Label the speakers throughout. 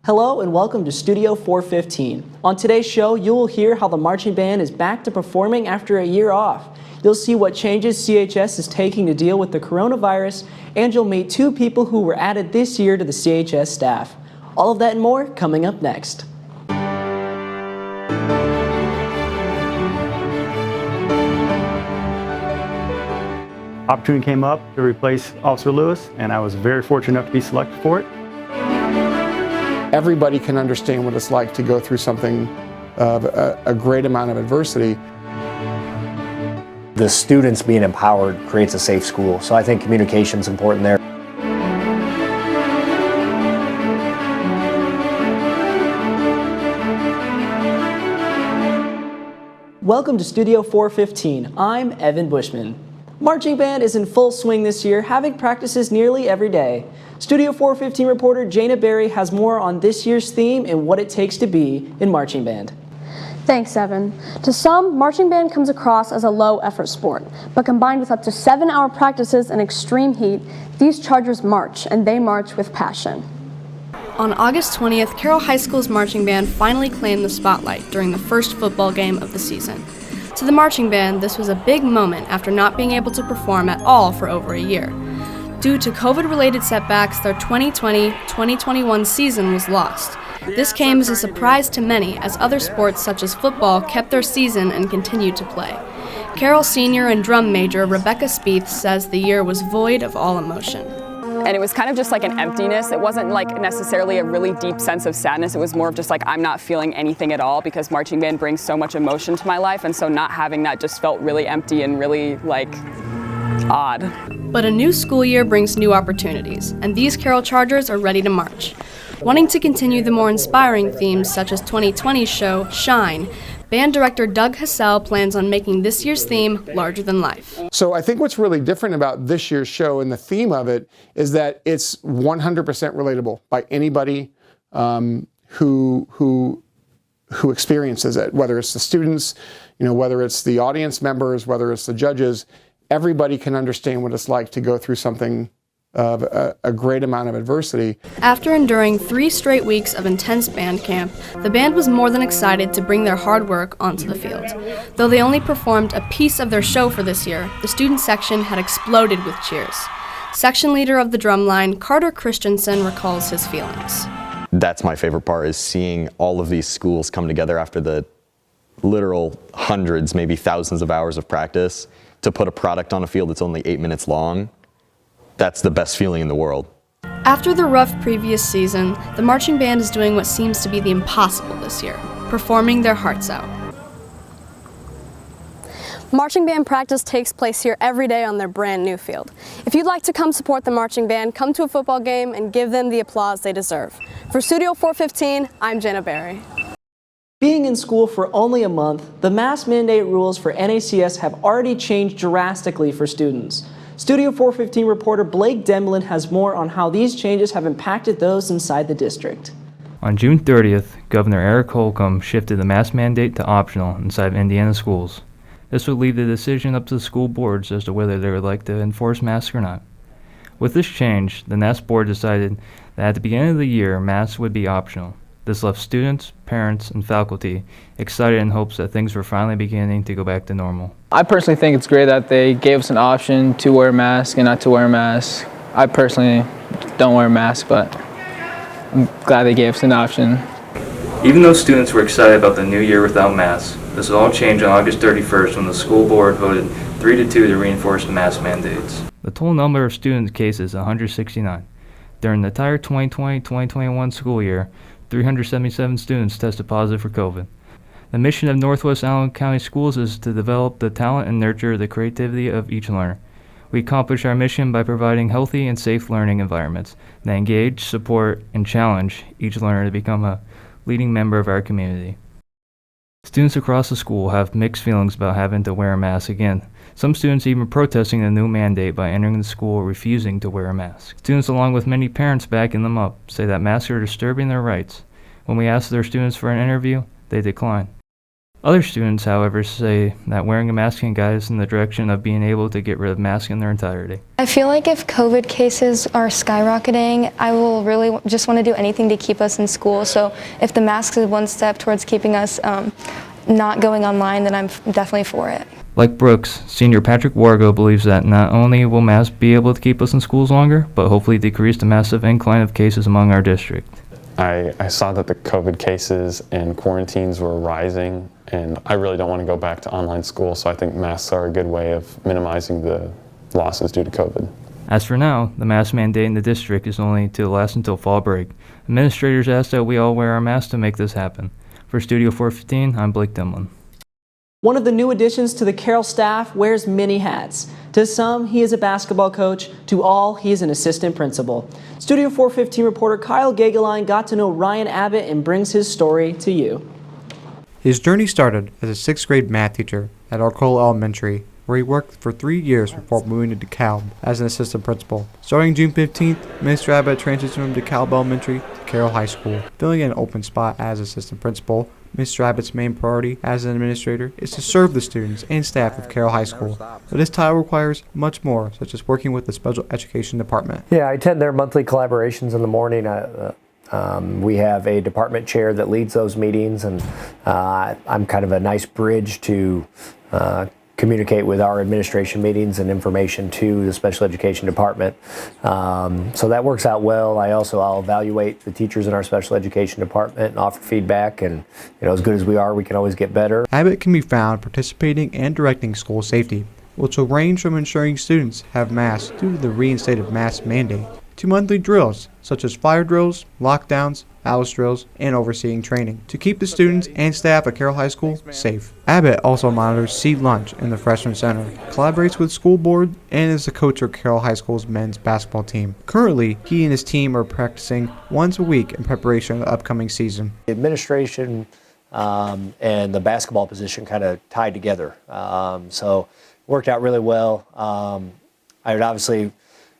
Speaker 1: Hello and welcome to Studio 415. On today's show, you will hear how the marching band is back to performing after a year off. You'll see what changes CHS is taking to deal with the coronavirus, and you'll meet two people who were added this year to the CHS staff. All of that and more coming up next.
Speaker 2: Opportunity came up to replace Officer Lewis, and I was very fortunate enough to be selected for it.
Speaker 3: Everybody can understand what it's like to go through something of a great amount of adversity.
Speaker 4: The students being empowered creates a safe school, so I think communication is important there.
Speaker 1: Welcome to Studio 415. I'm Evan Buschman. Marching band is in full swing this year, having practices nearly every day. Studio 415 reporter JAINA has more on this year's theme and what it takes to be in marching band.
Speaker 5: Thanks, Evan. To some, marching band comes across as a low-effort sport, but combined with up to 7-hour practices and extreme heat, these Chargers march, and they march with passion.
Speaker 6: On August 20th, Carroll High School's marching band finally claimed the spotlight during the first football game of the season. To the marching band, this was a big moment after not being able to perform at all for over a year. Due to COVID-related setbacks, their 2020-2021 season was lost. This came as a surprise to many, as other sports such as football kept their season and continued to play. Carroll senior and drum major REBEKAH SPIETH says the year was void of all emotion.
Speaker 7: And it was kind of just like an emptiness. It wasn't like necessarily a really deep sense of sadness. It was more of just like I'm not feeling anything at all because marching band brings so much emotion to my life, and so not having that just felt really empty and really like odd.
Speaker 6: But a new school year brings new opportunities, and these Carroll Chargers are ready to march. Wanting to continue the more inspiring themes such as 2020's show, Shine, band director Doug Hassell plans on making this year's theme larger than life.
Speaker 3: So I think what's really different about this year's show and the theme of it is that it's 100% relatable by anybody who experiences it, whether it's the students, whether it's the audience members, whether it's the judges. Everybody can understand what it's like to go through something of a great amount of adversity.
Speaker 6: After enduring 3 straight weeks of intense band camp, the band was more than excited to bring their hard work onto the field. Though they only performed a piece of their show for this year, the student section had exploded with cheers. Section leader of the drumline, CHRISTIANSON, recalls his feelings.
Speaker 8: That's my favorite part, is seeing all of these schools come together after the literal hundreds, maybe thousands of hours of practice to put a product on a field that's only 8 minutes long. That's the best feeling in the world.
Speaker 6: After the rough previous season, the marching band is doing what seems to be the impossible this year, performing their hearts out.
Speaker 5: Marching band practice takes place here every day on their brand new field. If you'd like to come support the marching band, come to a football game and give them the applause they deserve. For Studio 415, I'm JAINA.
Speaker 1: Being in school for only a month, the mask mandate rules for NACS have already changed drastically for students. Studio 415 reporter Blake Demlin has more on how these changes have impacted those inside the district.
Speaker 9: On June 30th, Governor Eric Holcomb shifted the mask mandate to optional inside Indiana schools. This would leave the decision up to the school boards as to whether they would like to enforce masks or not. With this change, the NAS board decided that at the beginning of the year, masks would be optional. This left students, parents, and faculty excited in hopes that things were finally beginning to go back to normal.
Speaker 10: I personally think it's great that they gave us an option to wear a mask and not to wear a mask. I personally don't wear a mask, but I'm glad they gave us an option.
Speaker 9: Even though students were excited about the new year without masks, this will all change on August 31st when the school board voted 3-2 to reinforce the mask mandates. The total number of student cases is 169. During the entire 2020-2021 school year, 377 students tested positive for COVID. The mission of Northwest Allen County Schools is to develop the talent and nurture the creativity of each learner. We accomplish our mission by providing healthy and safe learning environments that engage, support, and challenge each learner to become a leading member of our community. Students across the school have mixed feelings about having to wear a mask again. Some students even protesting the new mandate by entering the school refusing to wear a mask. Students, along with many parents backing them up, say that masks are disturbing their rights. When we ask their students for an interview, they decline. Other students, however, say that wearing a mask can guide us in the direction of being able to get rid of masks in their entirety.
Speaker 11: I feel like if COVID cases are skyrocketing, I will really just want to do anything to keep us in school. So if the mask is one step towards keeping us not going online, then I'm definitely for it.
Speaker 9: Like Brooks, senior Patrick Wargo believes that not only will masks be able to keep us in schools longer, but hopefully decrease the massive incline of cases among our district.
Speaker 12: I saw that the COVID cases and quarantines were rising, and I really don't want to go back to online school, so I think masks are a good way of minimizing the losses due to COVID.
Speaker 9: As for now, the mask mandate in the district is only to last until fall break. Administrators ask that we all wear our masks to make this happen. For Studio 415, I'm Blake Dimlin.
Speaker 1: One of the new additions to the Carroll staff wears many hats. To some, he is a basketball coach. To all, he is an assistant principal. Studio 415 reporter Kyle GOEGLEIN got to know Ryan Abbott and brings his story to you.
Speaker 13: His journey started as a 6th grade math teacher at Carroll Elementary, where he worked for 3 years before moving to DeKalb as an assistant principal. Starting June 15th, Mr. Abbott transitioned from DeKalb Elementary to Carroll High School. Filling an open spot as assistant principal, Mr. Abbott's main priority as an administrator is to serve the students and staff of Carroll High School, but this title requires much more, such as working with the special education department.
Speaker 4: Yeah, I attend their monthly collaborations in the morning. We have a department chair that leads those meetings, and I'm kind of a nice bridge to communicate with our administration meetings and information to the special education department. So that works out well. I'll evaluate the teachers in our special education department and offer feedback, and as good as we are, we can always get better.
Speaker 13: Abbott can be found participating and directing school safety, which will range from ensuring students have masks due to the reinstated mask mandate, to monthly drills such as fire drills, lockdowns, Alice drills, and overseeing training to keep the students and staff at Carroll High School safe. Abbott also monitors Seat Lunch in the Freshman Center, collaborates with school board, and is the coach of Carroll High School's men's basketball team. Currently, he and his team are practicing once a week in preparation for the upcoming season.
Speaker 4: The administration and the basketball position kind of tied together, so it worked out really well.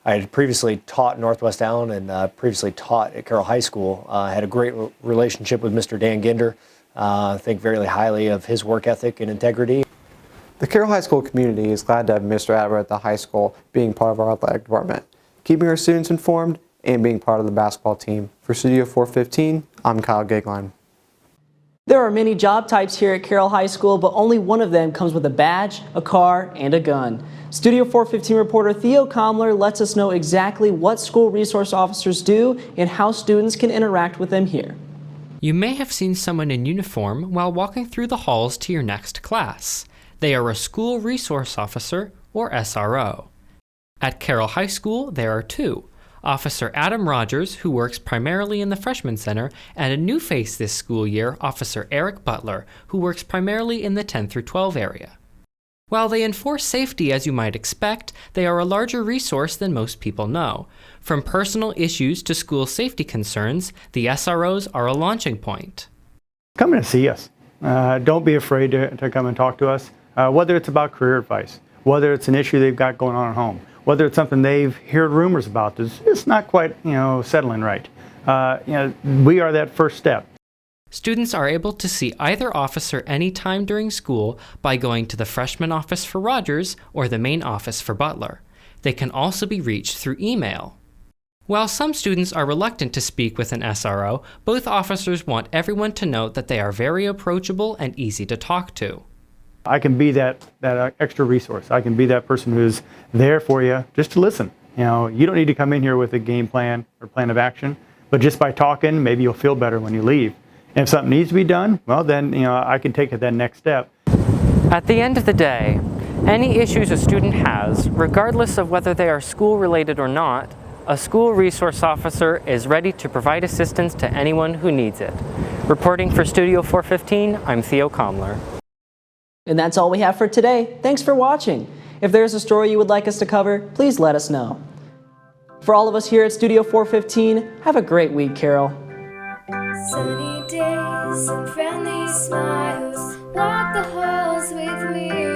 Speaker 4: I had previously taught Northwest Allen and previously taught at Carroll High School. I had a great relationship with Mr. Dan Ginder. I think very highly of his work ethic and integrity.
Speaker 13: The Carroll High School community is glad to have Mr. Abbott at the high school being part of our athletic department, keeping our students informed and being part of the basketball team. For Studio 415, I'm Kyle GOEGLEIN.
Speaker 1: There are many job types here at Carroll High School, but only one of them comes with a badge, a car, and a gun. Studio 415 reporter Theo Comler lets us know exactly what school resource officers do and how students can interact with them here.
Speaker 14: You may have seen someone in uniform while walking through the halls to your next class. They are a school resource officer, or SRO. At Carroll High School, there are two. Officer Adam Rogers, who works primarily in the Freshman Center, and a new face this school year, Officer Eric Butler, who works primarily in the 10 through 12 area. While they enforce safety as you might expect, they are a larger resource than most people know. From personal issues to school safety concerns, the SROs are a launching point.
Speaker 2: Come in and see us. Don't be afraid to come and talk to us, whether it's about career advice, whether it's an issue they've got going on at home, whether it's something they've heard rumors about that's it's not quite settling right. We are that first step.
Speaker 14: Students are able to see either officer anytime during school by going to the freshman office for Rogers or the main office for Butler. They can also be reached through email. While some students are reluctant to speak with an SRO, both officers want everyone to know that they are very approachable and easy to talk to.
Speaker 2: I can be that extra resource. I can be that person who's there for you just to listen. You don't need to come in here with a game plan or plan of action, but just by talking, maybe you'll feel better when you leave. And if something needs to be done, well then, I can take it that next step.
Speaker 14: At the end of the day, any issues a student has, regardless of whether they are school-related or not, a school resource officer is ready to provide assistance to anyone who needs it. Reporting for Studio 415, I'm Theo Comler.
Speaker 1: And that's all we have for today. Thanks for watching. If there's a story you would like us to cover, please let us know. For all of us here at Studio 415, have a great week, Carroll.
Speaker 15: Sunny days and friendly smiles, walk the halls with me.